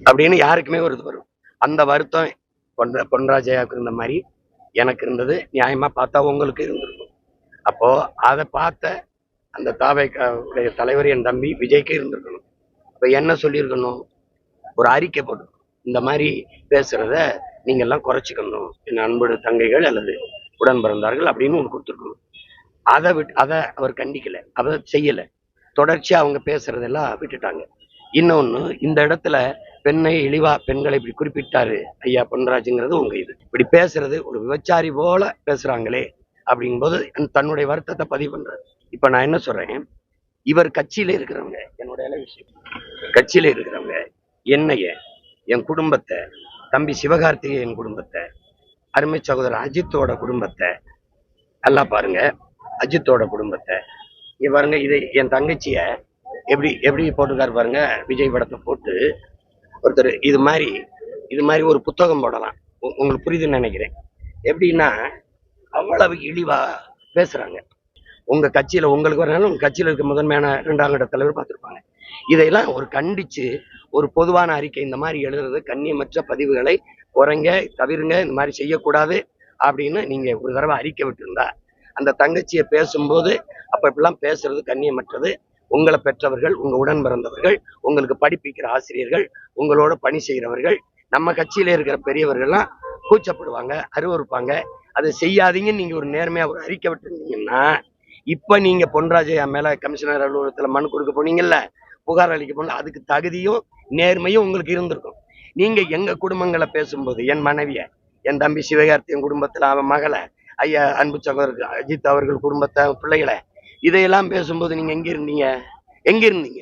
அப்படின்னு யாருக்குமே ஒரு இது வரும். அந்த வருத்தம் பொன்ராஜையாவுக்கு இருந்த மாதிரி எனக்கு இருந்தது. நியாயமா பார்த்தா உங்களுக்கு இருந்திருக்கும். அப்போ அதை பார்த்த அந்த தாவேக்காவுடைய தலைவர் என் தம்பி விஜய்க்கு இருந்திருக்கணும். இப்ப என்ன சொல்லியிருக்கணும்? ஒரு அறிக்கை போட்டு இந்த மாதிரி பேசுறத நீங்க எல்லாம் குறைச்சிக்கணும், என் அன்பு தங்கைகள் அல்லது உடன் பிறந்தார்கள் அப்படின்னு ஒன்று கொடுத்துருக்கணும். அதை அவர் கண்டிக்கல, அதை செய்யல. தொடர்ச்சியா அவங்க பேசுறதெல்லாம் விட்டுட்டாங்க. இன்னொன்னு, இந்த இடத்துல பெண்ணை இழிவா பெண்களை இப்படி குறிப்பிட்டாரு ஐயா பொன்ராஜுங்கிறது உங்க இது. இப்படி பேசுறது ஒரு விபச்சாரி போல பேசுறாங்களே அப்படிங்கும்போது தன்னுடைய வருத்தத்தை பதிவு பண்றாரு. இப்ப நான் என்ன சொல்றேன், இவர் கட்சியில இருக்கிறவங்க, என்னுடைய விஷயம், கட்சியில இருக்கிறவங்க என்னைய, என் குடும்பத்தை, தம்பி சிவகார்த்திகேயன் குடும்பத்தை, அருமை சகோதரர் அஜித்தோட குடும்பத்தை நல்லா பாருங்க, அஜித்தோட குடும்பத்தை இங்க பாருங்க. இதை என் தங்கச்சிய எப்படி எப்படி போட்டிருக்காரு பாருங்க. விஜய் படத்தை போட்டு ஒருத்தர் இது மாதிரி ஒரு புத்தகம் போடலாம். உங்களுக்கு புரியுதுன்னு நினைக்கிறேன். எப்படின்னா அவ்வளவு இழிவா பேசுறாங்க. உங்க கட்சியில உங்களுக்கு வரனாலும் உங்க கட்சியில இருக்க முதன்மையான 2ஆம் கட்ட தலைவர் பார்த்திருப்பாங்க. இதையெல்லாம் ஒரு கண்டிச்சு ஒரு பொதுவான அறிக்கை இந்த மாதிரி எழுதுறது, கண்ணியமற்ற பதிவுகளை குறைங்க, தவிருங்க, இந்த மாதிரி செய்யக்கூடாது அப்படின்னு நீங்க ஒரு தடவை அறிக்கை விட்டுருந்தா, அந்த தங்கச்சியை பேசும்போது அப்ப இப்படிலாம் பேசுறது கண்ணியமற்றது. உங்களை பெற்றவர்கள், உங்க உடன் பிறந்தவர்கள், உங்களுக்கு படிப்பிக்கிற ஆசிரியர்கள், உங்களோட பணி செய்கிறவர்கள், நம்ம கட்சியில இருக்கிற பெரியவர்கள்லாம் கூச்சப்படுவாங்க, அருவறுப்பாங்க. அதை செய்யாதீங்கன்னு நீங்க ஒரு நேர்மையா ஒரு அறிக்கை விட்டுருந்தீங்கன்னா, இப்ப நீங்க பொன்ராஜையா மேல கமிஷனர் அலுவலகத்துல மனு கொடுக்க போனீங்கல்ல, புகார் அளிக்க போன, அதுக்கு தகுதியும் நேர்மையும் உங்களுக்கு இருந்திருக்கும். நீங்க எங்க குடும்பங்களை பேசும்போது, என் மனைவிய, என் தம்பி சிவகார்த்தியின் குடும்பத்துல அவன் மகளை, ஐயா அன்பு சகோதரர் அஜித் அவர்கள் குடும்பத்தை, பிள்ளைகளை, இதையெல்லாம் பேசும்போது நீங்க எங்க இருந்தீங்க?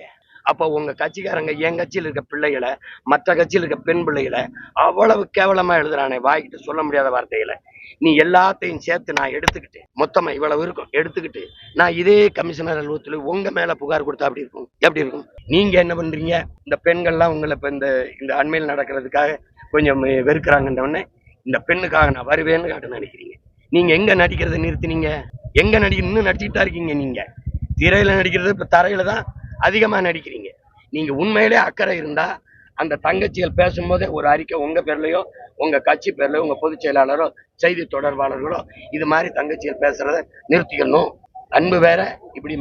அப்போ உங்க கட்சிக்காரங்க என் கட்சியில் இருக்க பிள்ளைகளை, மற்ற கட்சியில் இருக்க பெண் பிள்ளைகளை அவ்வளவு கேவலமா எழுதுறானே, வாய்கிட்ட சொல்ல முடியாத வார்த்தைகளை. நீ எல்லாத்தையும் சேர்த்து நான் எடுத்துக்கிட்டு, மொத்தமா இவ்வளவு இருக்கும் எடுத்துக்கிட்டு, நான் இதே கமிஷனர் அலுவலகத்துல உங்க மேல புகார் கொடுத்தா எப்படி இருக்கும்? நீங்க என்ன பண்றீங்க? இந்த பெண்கள்லாம் உங்களை இப்ப இந்த அண்மையில் நடக்கிறதுக்காக கொஞ்சம் வெறுக்கிறாங்கன்றவொடனே இந்த பெண்ணுக்காக நான் வருவேன்னு காட்ட நினைக்கிறீங்க. நீங்க எங்க நடிக்கிறத நிறுத்தினீங்க? எங்க இன்னும் நடிச்சுட்டு தான் இருக்கீங்க. நீங்க திரையில நடிக்கிறது இப்ப தரையில தான் அதிகமா நடிக்கிறீங்க. நீங்க உண்மையிலே அக்கறை இருந்தா அந்த தங்கச்சிகள் பேசும்போதே ஒரு அறிக்கை உங்க பேர்லயோ, உங்க கட்சி பேர்லயோ, உங்க பொதுச் செயலாளரோ, செய்தி தொடர்பாளர்களோ இது மாதிரி தங்கச்சிகள் பேசுறத நிறுத்திக்கணும். அன்பு வேற, இப்படி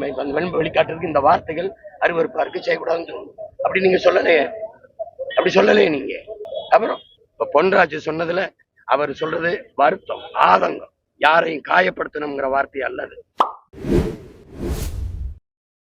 வெளிக்காட்டுறதுக்கு இந்த வார்த்தைகள் அருவருப்பா இருக்கு, செய்யக்கூடாதுன்னு சொல்லணும். அப்படி நீங்க சொல்லலையே நீங்க. அப்புறம் இப்ப பொன்ராஜ் சொன்னதுல அவர் சொல்றது வருத்தம், ஆதங்கம், யாரையும் காயப்படுத்தணுங்கிற வார்த்தை அல்லது.